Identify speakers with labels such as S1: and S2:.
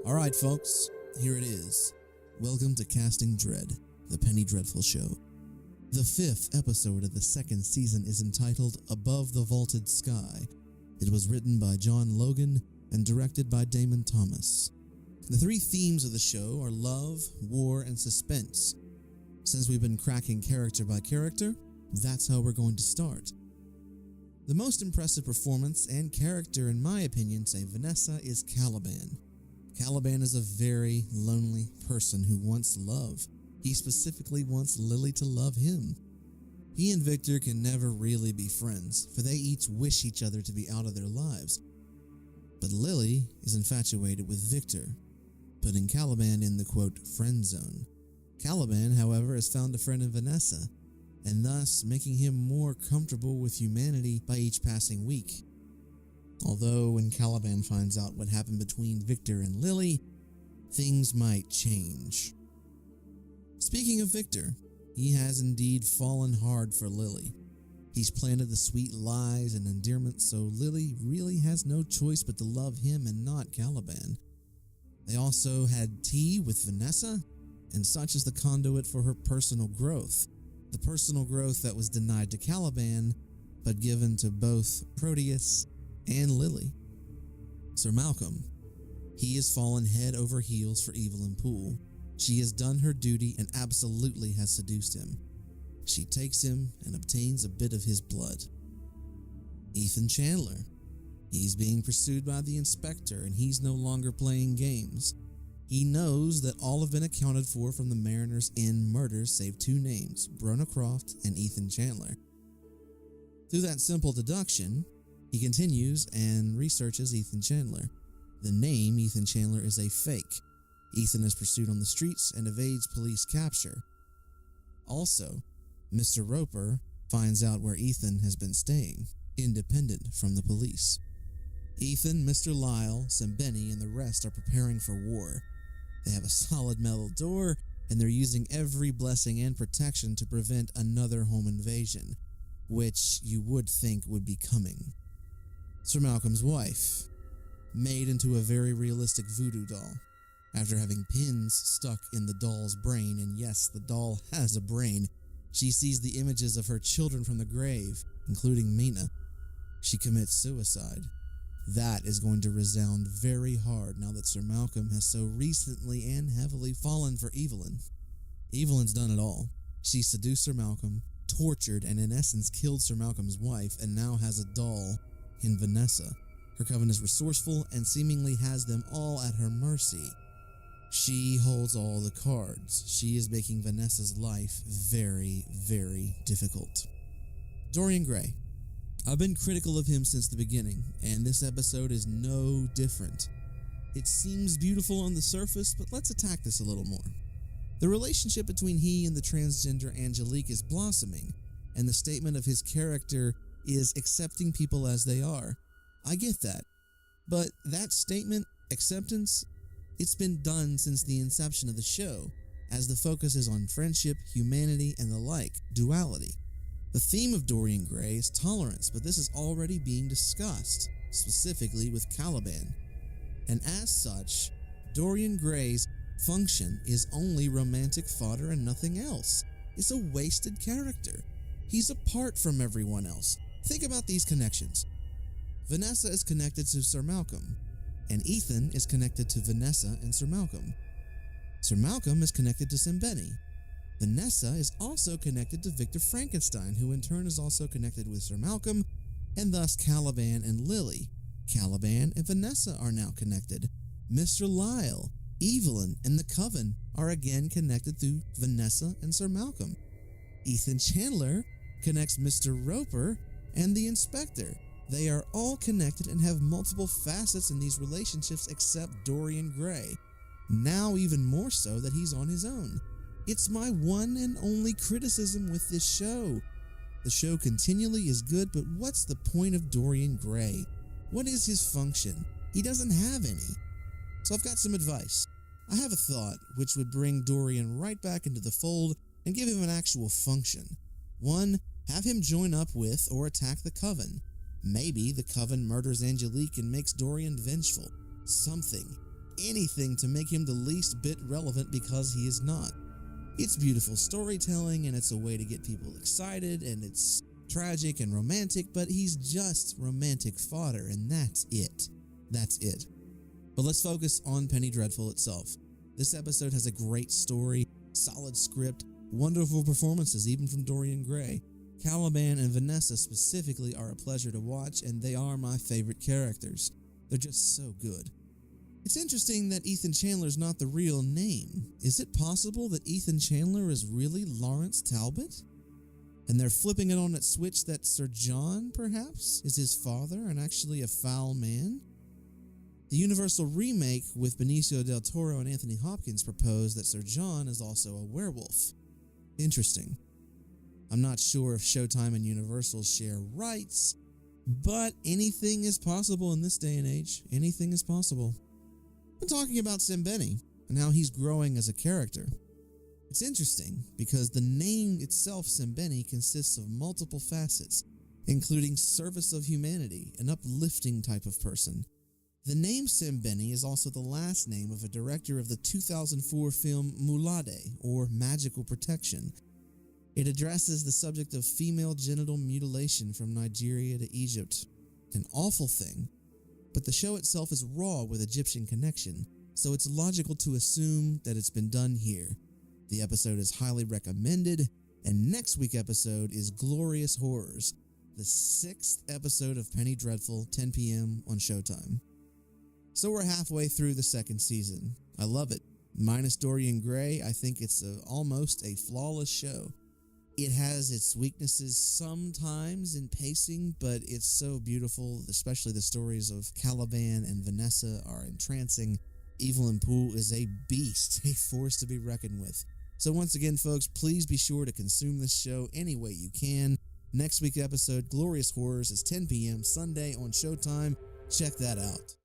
S1: Alright folks, here it is. Welcome to Casting Dread, the Penny Dreadful Show. The 5th episode of the 2nd season is entitled Above the Vaulted Sky. It was written by John Logan and directed by Damon Thomas. The 3 themes of the show are love, war, and suspense. Since we've been cracking character by character, that's how we're going to start. The most impressive performance and character, in my opinion, say Vanessa, is Caliban. Caliban is a very lonely person who wants love. He specifically wants Lily to love him. He and Victor can never really be friends, for they each wish each other to be out of their lives. But Lily is infatuated with Victor, putting Caliban in the quote, friend zone. Caliban, however, has found a friend in Vanessa, and thus making him more comfortable with humanity by each passing week. Although when Caliban finds out what happened between Victor and Lily, things might change. Speaking of Victor, he has indeed fallen hard for Lily. He's planted the sweet lies and endearment, so Lily really has no choice but to love him and not Caliban. They also had tea with Vanessa, and such is the conduit for her personal growth. The personal growth that was denied to Caliban, but given to both Proteus and Lily. Sir Malcolm. He has fallen head over heels for Evelyn Poole. She has done her duty and absolutely has seduced him. She takes him and obtains a bit of his blood. Ethan Chandler. He's being pursued by the inspector and he's no longer playing games. He knows that all have been accounted for from the Mariner's Inn murders save 2 names, Brona Croft and Ethan Chandler. Through that simple deduction, he continues and researches Ethan Chandler. The name Ethan Chandler is a fake. Ethan is pursued on the streets and evades police capture. Also, Mr. Roper finds out where Ethan has been staying, independent from the police. Ethan, Mr. Lyle, Sembeni, and the rest are preparing for war. They have a solid metal door, and they're using every blessing and protection to prevent another home invasion, which you would think would be coming. Sir Malcolm's wife, made into a very realistic voodoo doll. After having pins stuck in the doll's brain, and yes, the doll has a brain, she sees the images of her children from the grave, including Mina. She commits suicide. That is going to resound very hard now that Sir Malcolm has so recently and heavily fallen for Evelyn. Evelyn's done it all. She seduced Sir Malcolm, tortured, and in essence killed Sir Malcolm's wife, and now has a doll in Vanessa. Her coven is resourceful and seemingly has them all at her mercy. She holds all the cards. She is making Vanessa's life very, very difficult. Dorian Gray. I've been critical of him since the beginning, and this episode is no different. It seems beautiful on the surface, but let's attack this a little more. The relationship between he and the transgender Angelique is blossoming, and the statement of his character is accepting people as they are. I get that, but that statement, acceptance, it's been done since the inception of the show, as the focus is on friendship, humanity, and the like, duality. The theme of Dorian Gray is tolerance, but this is already being discussed, specifically with Caliban. And as such, Dorian Gray's function is only romantic fodder and nothing else. It's a wasted character. He's apart from everyone else. Think about these connections. Vanessa is connected to Sir Malcolm, and Ethan is connected to Vanessa and Sir Malcolm. Sir Malcolm is connected to Sembeni. Vanessa is also connected to Victor Frankenstein, who in turn is also connected with Sir Malcolm, and thus Caliban and Lily. Caliban and Vanessa are now connected. Mr. Lyle, Evelyn, and the Coven are again connected through Vanessa and Sir Malcolm. Ethan Chandler connects Mr. Roper and the Inspector. They are all connected and have multiple facets in these relationships except Dorian Gray. Now even more so that he's on his own. It's my one and only criticism with this show. The show continually is good, but what's the point of Dorian Gray? What is his function? He doesn't have any. So I've got some advice. I have a thought which would bring Dorian right back into the fold and give him an actual function. 1. Have him join up with or attack the Coven. Maybe the Coven murders Angelique and makes Dorian vengeful. Something. anything to make him the least bit relevant because he is not. It's beautiful storytelling, and it's a way to get people excited, and it's tragic and romantic, but he's just romantic fodder, and that's it. That's it. But let's focus on Penny Dreadful itself. This episode has a great story, solid script, wonderful performances, even from Dorian Gray. Caliban and Vanessa specifically are a pleasure to watch, and they are my favorite characters. They're just so good. It's interesting that Ethan Chandler's not the real name. Is it possible that Ethan Chandler is really Lawrence Talbot? And they're flipping it on its switch that Sir John, perhaps, is his father and actually a foul man? The Universal remake with Benicio del Toro and Anthony Hopkins proposed that Sir John is also a werewolf. Interesting. I'm not sure if Showtime and Universal share rights, but anything is possible in this day and age. Anything is possible. I'm talking about Sembeni and how he's growing as a character. It's interesting because the name itself, Sembeni, consists of multiple facets, including service of humanity, an uplifting type of person. The name Sembeni is also the last name of a director of the 2004 film Mulade, or Magical Protection. It addresses the subject of female genital mutilation from Nigeria to Egypt. An awful thing, but the show itself is raw with Egyptian connection, so it's logical to assume that it's been done here. The episode is highly recommended, and next week's episode is Glorious Horrors, the 6th episode of Penny Dreadful, 10 p.m. on Showtime. So we're halfway through the 2nd season. I love it. Minus Dorian Gray, I think it's almost a flawless show. It has its weaknesses sometimes in pacing, but it's so beautiful, especially the stories of Caliban and Vanessa are entrancing. Evelyn Poole is a beast, a force to be reckoned with. So once again, folks, please be sure to consume this show any way you can. Next week's episode, Glorious Horrors, is 10 p.m. Sunday on Showtime. Check that out.